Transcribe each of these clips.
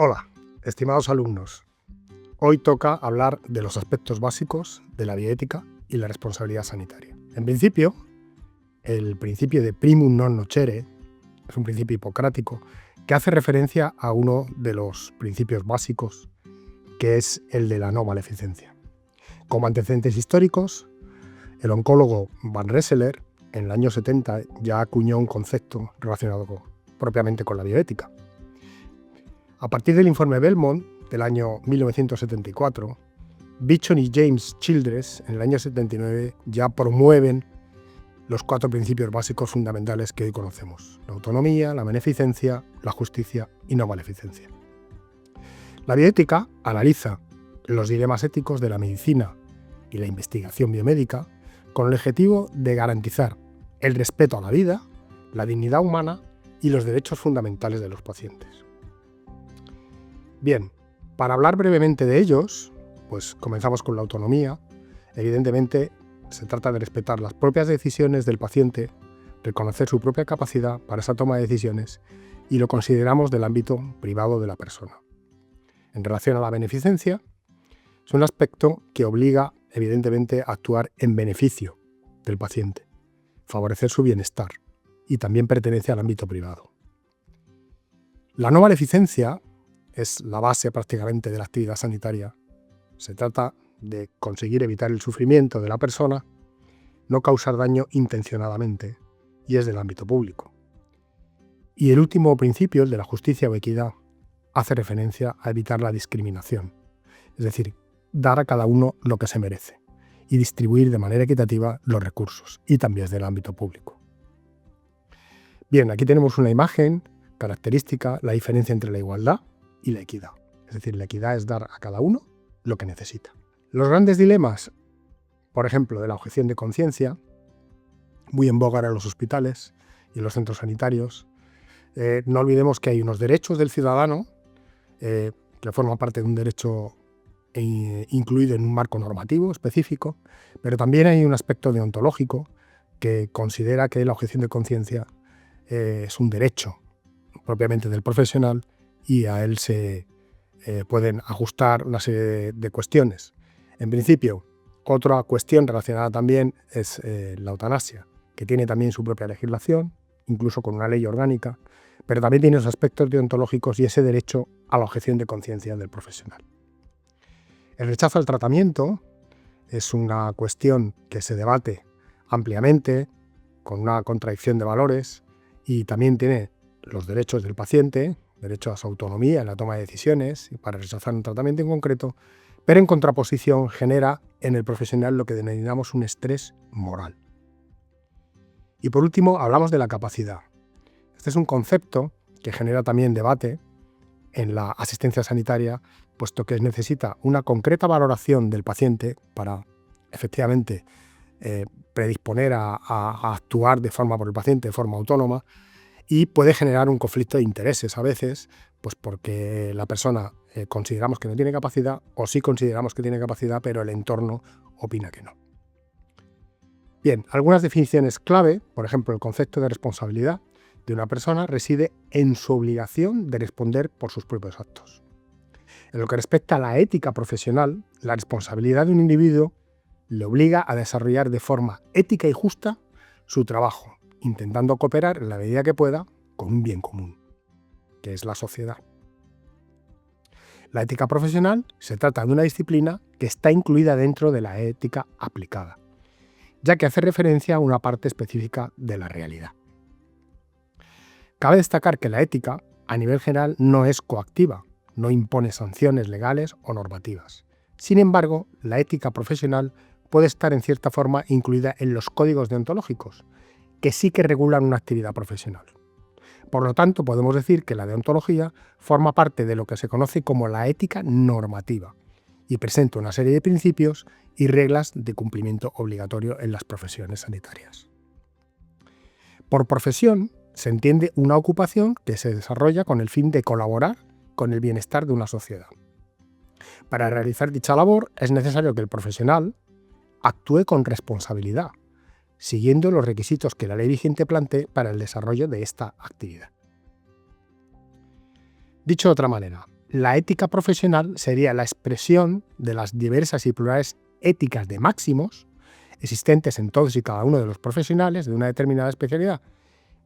Hola, estimados alumnos. Hoy toca hablar de los aspectos básicos de la bioética y la responsabilidad sanitaria. En principio, el principio de primum non nocere es un principio hipocrático que hace referencia a uno de los principios básicos, que es el de la no maleficencia. Como antecedentes históricos, el oncólogo Van Rensselaer en el año 70 ya acuñó un concepto relacionado propiamente con la bioética. A partir del informe Belmont del año 1974, Beecham y James Childress en el año 79 ya promueven los 4 principios básicos fundamentales que hoy conocemos: la autonomía, la beneficencia, la justicia y no maleficencia. La bioética analiza los dilemas éticos de la medicina y la investigación biomédica con el objetivo de garantizar el respeto a la vida, la dignidad humana y los derechos fundamentales de los pacientes. Bien, para hablar brevemente de ellos, pues comenzamos con la autonomía. Evidentemente, se trata de respetar las propias decisiones del paciente, reconocer su propia capacidad para esa toma de decisiones y lo consideramos del ámbito privado de la persona. En relación a la beneficencia, es un aspecto que obliga, evidentemente, a actuar en beneficio del paciente, favorecer su bienestar y también pertenece al ámbito privado. La no maleficencia es la base prácticamente de la actividad sanitaria. Se trata de conseguir evitar el sufrimiento de la persona, no causar daño intencionadamente, y es del ámbito público. Y el último principio, el de la justicia o equidad, hace referencia a evitar la discriminación, es decir, dar a cada uno lo que se merece y distribuir de manera equitativa los recursos, y también es del ámbito público. Bien, aquí tenemos una imagen característica, la diferencia entre la igualdad y la equidad. Es decir, la equidad es dar a cada uno lo que necesita. Los grandes dilemas, por ejemplo, de la objeción de conciencia, muy en boga en los hospitales y en los centros sanitarios. No olvidemos que hay unos derechos del ciudadano que forman parte de un derecho incluido en un marco normativo específico, pero también hay un aspecto deontológico que considera que la objeción de conciencia es un derecho propiamente del profesional y a él se pueden ajustar una serie de cuestiones. En principio, otra cuestión relacionada también es la eutanasia, que tiene también su propia legislación, incluso con una ley orgánica, pero también tiene los aspectos deontológicos y ese derecho a la objeción de conciencia del profesional. El rechazo al tratamiento es una cuestión que se debate ampliamente, con una contradicción de valores, y también tiene los derechos del paciente, derecho a su autonomía en la toma de decisiones y para rechazar un tratamiento en concreto, pero en contraposición genera en el profesional lo que denominamos un estrés moral. Y por último, hablamos de la capacidad. Este es un concepto que genera también debate en la asistencia sanitaria, puesto que necesita una concreta valoración del paciente para efectivamente predisponer a actuar de forma por el paciente, de forma autónoma, y puede generar un conflicto de intereses a veces, pues porque la persona consideramos que no tiene capacidad o sí consideramos que tiene capacidad, pero el entorno opina que no. Bien, algunas definiciones clave, por ejemplo, el concepto de responsabilidad de una persona reside en su obligación de responder por sus propios actos. En lo que respecta a la ética profesional, la responsabilidad de un individuo le obliga a desarrollar de forma ética y justa su trabajo, intentando cooperar en la medida que pueda con un bien común, que es la sociedad. La ética profesional se trata de una disciplina que está incluida dentro de la ética aplicada, ya que hace referencia a una parte específica de la realidad. Cabe destacar que la ética, a nivel general, no es coactiva, no impone sanciones legales o normativas. Sin embargo, la ética profesional puede estar en cierta forma incluida en los códigos deontológicos, que sí que regulan una actividad profesional. Por lo tanto, podemos decir que la deontología forma parte de lo que se conoce como la ética normativa y presenta una serie de principios y reglas de cumplimiento obligatorio en las profesiones sanitarias. Por profesión se entiende una ocupación que se desarrolla con el fin de colaborar con el bienestar de una sociedad. Para realizar dicha labor es necesario que el profesional actúe con responsabilidad, siguiendo los requisitos que la ley vigente plantee para el desarrollo de esta actividad. Dicho de otra manera, la ética profesional sería la expresión de las diversas y plurales éticas de máximos existentes en todos y cada uno de los profesionales de una determinada especialidad,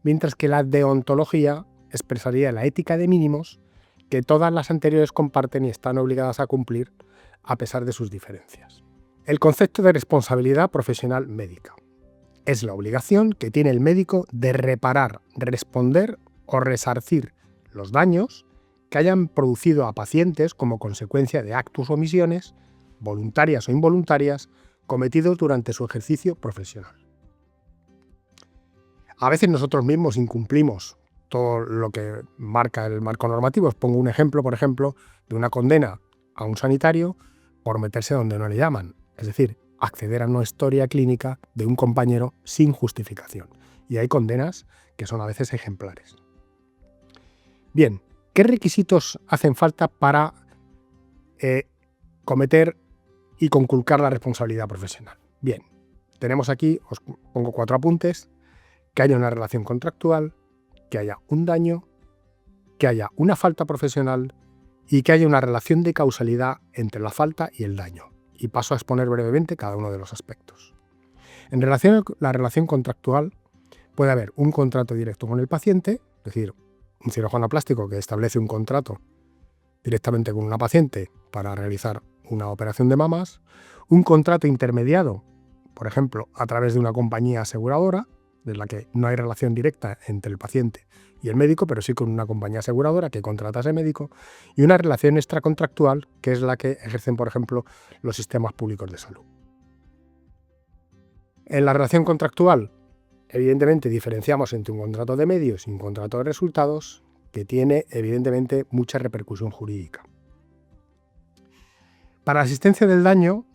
mientras que la deontología expresaría la ética de mínimos que todas las anteriores comparten y están obligadas a cumplir a pesar de sus diferencias. El concepto de responsabilidad profesional médica es la obligación que tiene el médico de reparar, responder o resarcir los daños que hayan producido a pacientes como consecuencia de actos o omisiones, voluntarias o involuntarias, cometidos durante su ejercicio profesional. A veces nosotros mismos incumplimos todo lo que marca el marco normativo. Os pongo un ejemplo, por ejemplo, de una condena a un sanitario por meterse donde no le llaman, es decir, acceder a una historia clínica de un compañero sin justificación. Y hay condenas que son a veces ejemplares. Bien, ¿qué requisitos hacen falta para cometer y conculcar la responsabilidad profesional? Bien, tenemos aquí, os pongo 4 apuntes: que haya una relación contractual, que haya un daño, que haya una falta profesional y que haya una relación de causalidad entre la falta y el daño. Y paso a exponer brevemente cada uno de los aspectos. En relación a la relación contractual, puede haber un contrato directo con el paciente, es decir, un cirujano plástico que establece un contrato directamente con una paciente para realizar una operación de mamas, un contrato intermediado, por ejemplo, a través de una compañía aseguradora, de la que no hay relación directa entre el paciente y el médico, pero sí con una compañía aseguradora que contrata a ese médico, y una relación extracontractual, que es la que ejercen, por ejemplo, los sistemas públicos de salud. En la relación contractual, evidentemente, diferenciamos entre un contrato de medios y un contrato de resultados, que tiene, evidentemente, mucha repercusión jurídica. Para la asistencia del daño,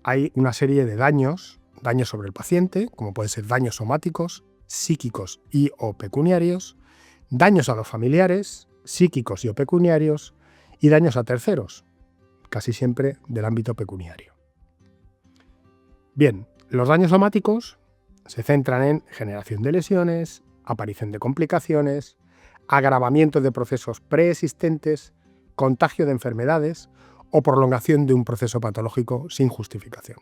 hay una serie de daños sobre el paciente, como pueden ser daños somáticos, psíquicos y o pecuniarios, daños a los familiares, psíquicos y o pecuniarios, y daños a terceros, casi siempre del ámbito pecuniario. Bien, los daños somáticos se centran en generación de lesiones, aparición de complicaciones, agravamiento de procesos preexistentes, contagio de enfermedades o prolongación de un proceso patológico sin justificación.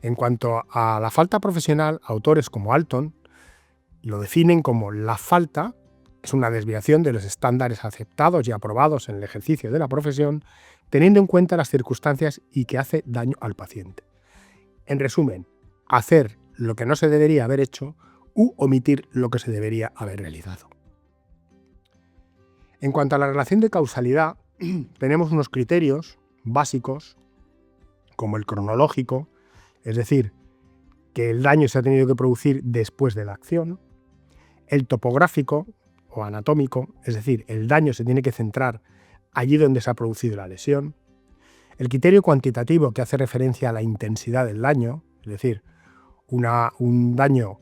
En cuanto a la falta profesional, autores como Alton lo definen como la falta es una desviación de los estándares aceptados y aprobados en el ejercicio de la profesión, teniendo en cuenta las circunstancias y que hace daño al paciente. En resumen, hacer lo que no se debería haber hecho u omitir lo que se debería haber realizado. En cuanto a la relación de causalidad, tenemos unos criterios básicos, como el cronológico, es decir, que el daño se ha tenido que producir después de la acción, el topográfico o anatómico, es decir, el daño se tiene que centrar allí donde se ha producido la lesión, el criterio cuantitativo, que hace referencia a la intensidad del daño, es decir, un daño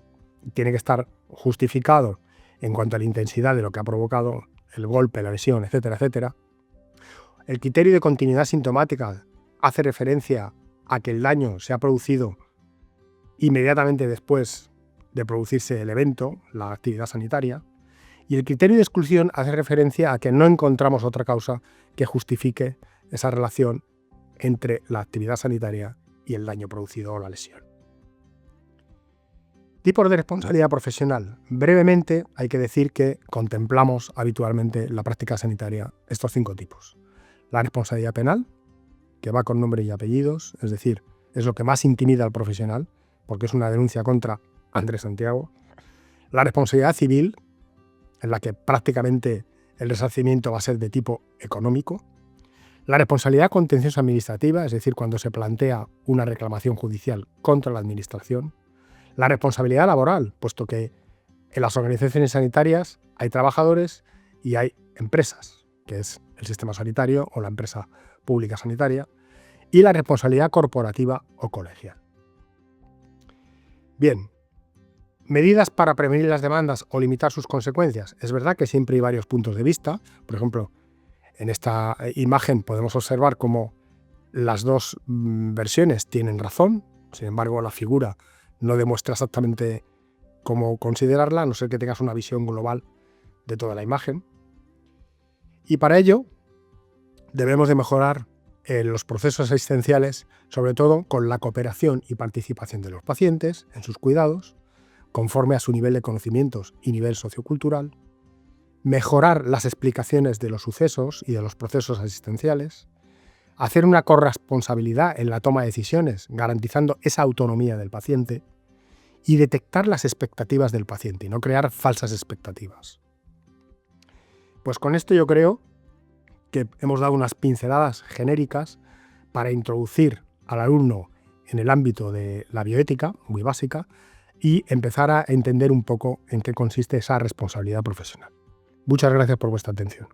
tiene que estar justificado en cuanto a la intensidad de lo que ha provocado el golpe, la lesión, etcétera, etcétera. El criterio de continuidad sintomática hace referencia a que el daño se ha producido inmediatamente después de producirse el evento, la actividad sanitaria, y el criterio de exclusión hace referencia a que no encontramos otra causa que justifique esa relación entre la actividad sanitaria y el daño producido o la lesión. Tipos de responsabilidad profesional. Brevemente, hay que decir que contemplamos habitualmente en la práctica sanitaria estos 5 tipos. La responsabilidad penal, que va con nombre y apellidos, es decir, es lo que más intimida al profesional, porque es una denuncia contra Andrés Santiago. La responsabilidad civil, en la que prácticamente el resarcimiento va a ser de tipo económico. La responsabilidad contenciosa administrativa, es decir, cuando se plantea una reclamación judicial contra la administración. La responsabilidad laboral, puesto que en las organizaciones sanitarias hay trabajadores y hay empresas, que es el sistema sanitario o la empresa pública sanitaria, y la responsabilidad corporativa o colegial. Bien, medidas para prevenir las demandas o limitar sus consecuencias. Es verdad que siempre hay varios puntos de vista. Por ejemplo, en esta imagen podemos observar cómo las dos versiones tienen razón. Sin embargo, la figura no demuestra exactamente cómo considerarla, a no ser que tengas una visión global de toda la imagen. Y para ello Debemos de mejorar los procesos asistenciales, sobre todo con la cooperación y participación de los pacientes en sus cuidados, conforme a su nivel de conocimientos y nivel sociocultural, mejorar las explicaciones de los sucesos y de los procesos asistenciales, hacer una corresponsabilidad en la toma de decisiones, garantizando esa autonomía del paciente, y detectar las expectativas del paciente y no crear falsas expectativas. Pues con esto yo creo que hemos dado unas pinceladas genéricas para introducir al alumno en el ámbito de la bioética, muy básica, y empezar a entender un poco en qué consiste esa responsabilidad profesional. Muchas gracias por vuestra atención.